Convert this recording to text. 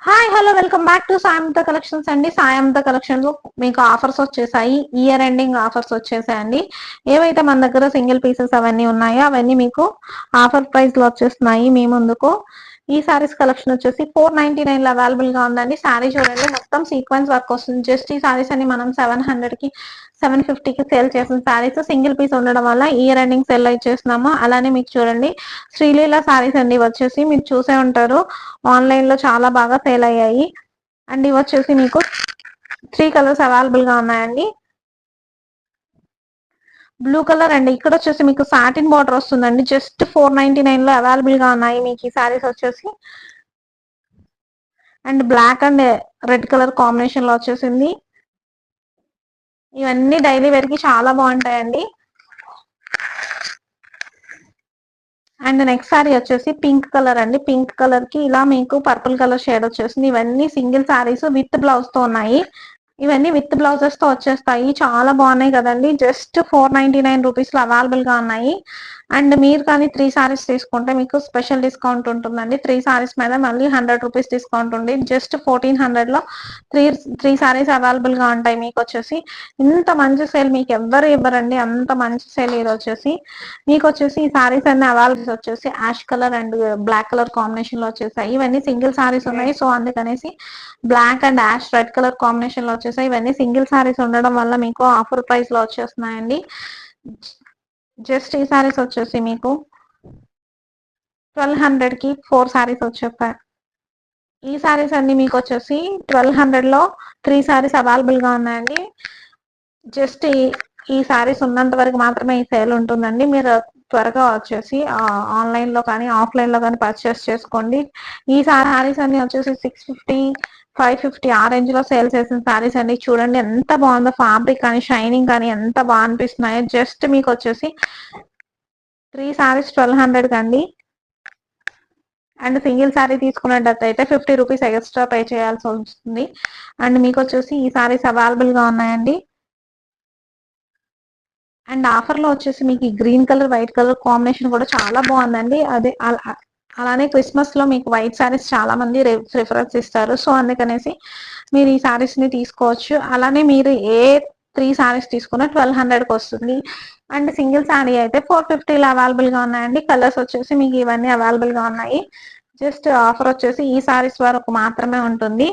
Hi hello welcome back to Sayanta collections అండి. Sayanta collections లో మీకు ఆఫర్స్ వచ్చేసాయి. ఇయర్ ఎండింగ్ ఆఫర్స్ వచ్చేసాయండి. ఏవైతే మన దగ్గర సింగిల్ పీసెస్ అవన్నీ ఉన్నాయో అవన్నీ మీకు ఆఫర్ ప్రైస్ లో వచ్చేస్తున్నాయి మీ ముందుకు. ఈ సారీస్ కలెక్షన్ వచ్చేసి 499 లో అవైలబుల్ గా ఉందండి. సారీ చూడండి, మొత్తం సీక్వెన్స్ వర్క్ వస్తుంది. జస్ట్ ఈ సారీస్ అన్ని మనం 700 కి 750 కి సేల్ చేసిన సారీస్ సింగిల్ పీస్ ఉండడం వల్ల ఇయర్ ఎండింగ్ సెల్ ఇచ్చేస్తున్నాము. అలానే మీకు చూడండి శ్రీలీల సారీస్ అండి వచ్చేసి మీరు చూసే ఉంటారు, ఆన్లైన్ లో చాలా బాగా సేల్ అయ్యాయి. అండ్ ఇవి వచ్చేసి మీకు 3 కలర్స్ అవైలబుల్ గా ఉన్నాయండి. బ్లూ కలర్ అండి, ఇక్కడ వచ్చేసి మీకు సాటిన్ బార్డర్ వస్తుందండి. జస్ట్ 499 లో అవైలబుల్ గా ఉన్నాయి మీకు ఈ సారీస్ వచ్చేసి. And black and red colour combination లో వచ్చేసింది. ఇవన్నీ డైలీ వేర్ కి చాలా బాగుంటాయండి. అండ్ నెక్స్ట్ సారీ వచ్చేసి పింక్ కలర్ అండి. పింక్ కలర్ కి ఇలా మీకు పర్పుల్ కలర్ షేడ్ వచ్చేసింది. ఇవన్నీ సింగిల్ సారీస్ విత్ బ్లౌజ్ తో ఉన్నాయి. ఇవన్నీ విత్ బ్లౌజెస్ తో వచ్చేస్తాయి. చాలా బాగున్నాయి కదండి. జస్ట్ 499 రూపీస్ లో అవైలబుల్ గా ఉన్నాయి. అండ్ మీరు కానీ 3 సారీస్ తీసుకుంటే మీకు స్పెషల్ డిస్కౌంట్ ఉంటుందండి. 3 సారీస్ మీద మళ్ళీ 100 రూపీస్ డిస్కౌంట్ ఉంది. జస్ట్ 1400 లో త్రీ త్రీ సారీస్ అవైలబుల్ గా ఉంటాయి మీకు వచ్చేసి. ఇంత మంచి సేల్ మీకు ఎవ్వరు ఇవ్వరండి, అంత మంచి సేల్ ఇది వచ్చేసి. మీకు వచ్చేసి ఈ సారీస్ అన్ని అవైలబుల్ వచ్చేసి ash colour and black colour combination లో వచ్చేసాయి. ఇవన్నీ సింగిల్ సారీస్ ఉన్నాయి, సో అందుకనేసి black and ash red colour combination లో వచ్చేసాయి. ఇవన్నీ సింగిల్ సారీస్ ఉండడం వల్ల మీకు ఆఫర్ ప్రైస్ లో వచ్చేస్తున్నాయండి. జస్ట్ ఈ సారీస్ వచ్చేసి మీకు 1200 కి 4 సారీస్ వచ్చేస్తాయి. ఈ సారీస్ అన్ని మీకు వచ్చేసి 1200 లో 3 సారీస్ అవైలబుల్ గా ఉన్నాయండి. జస్ట్ ఈ సారీస్ ఉన్నంత వరకు మాత్రమే ఈ సేల్ ఉంటుందండి. మీరు త్వరగా వచ్చేసి ఆన్లైన్ లో కానీ ఆఫ్లైన్ లో కానీ పర్చేస్ చేసుకోండి. ఈ సారీస్ అన్ని వచ్చేసి 650 550 ఆ రేంజ్ లో సేల్ చేసిన సారీస్ అండి. చూడండి ఎంత బాగుందో, ఫ్యాబ్రిక్ కానీ షైనింగ్ కానీ ఎంత బాగా అనిపిస్తున్నాయో. జస్ట్ మీకు వచ్చేసి 3 సారీస్ 1200 కండి. అండ్ సింగిల్ సారీ తీసుకున్నట్టయితే 50 రూపీస్ ఎక్స్ట్రా పే చేయాల్సి వస్తుంది. అండ్ మీకు వచ్చేసి ఈ సారీస్ అవైలబుల్ గా ఉన్నాయండి. అండ్ ఆఫర్ లో వచ్చేసి మీకు ఈ green colour white colour combination కూడా చాలా బాగుందండి. అదే అలానే క్రిస్మస్ లో మీకు వైట్ సారీస్ చాలా మంది ప్రిఫరెన్స్ ఇస్తారు, సో అందుకనేసి మీరు ఈ సారీస్ ని తీసుకోవచ్చు. అలానే మీరు ఏ 3 సారీస్ తీసుకున్న 1200 కి వస్తుంది. అండ్ సింగిల్ సారీ అయితే 450 లో అవైలబుల్ గా ఉన్నాయండి. కలర్స్ వచ్చేసి మీకు ఇవన్నీ అవైలబుల్ గా ఉన్నాయి. జస్ట్ ఆఫర్ వచ్చేసి ఈ సారీస్ వరకు మాత్రమే ఉంటుంది.